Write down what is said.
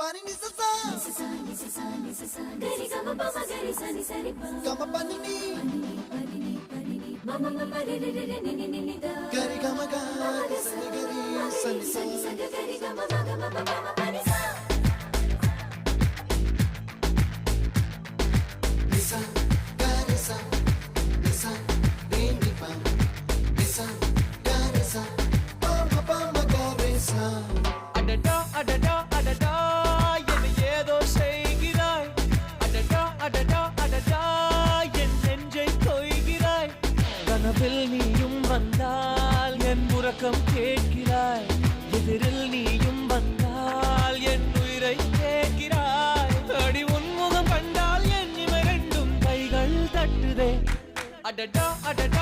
Pani ni sa sa gari ga ma pa gari sa ni sa ri pa ga ma pa ni ma ma ma re re re ni ni ni da gari ga ma ga sa ni gari sa ni sa gari ga ma ga ma pa ma pa ni sa ni sa gari sa re ni pa ni sa gari sa pa ma gari sa adada adada adada என்ன ஏதோ செய்கிறாய் adada adada adada என் நெஞ்சை கொய்கிறாய் கனவில் நீயும் வந்தால் என் உறக்கம் கேட்கிறாய் எதிரில் நீயும் வந்தால் என் உயிரை கேட்கிறாய் அடி உன்முகம் கண்டால் என் இமை ரெண்டும் கைகள் தட்டுதே adada adada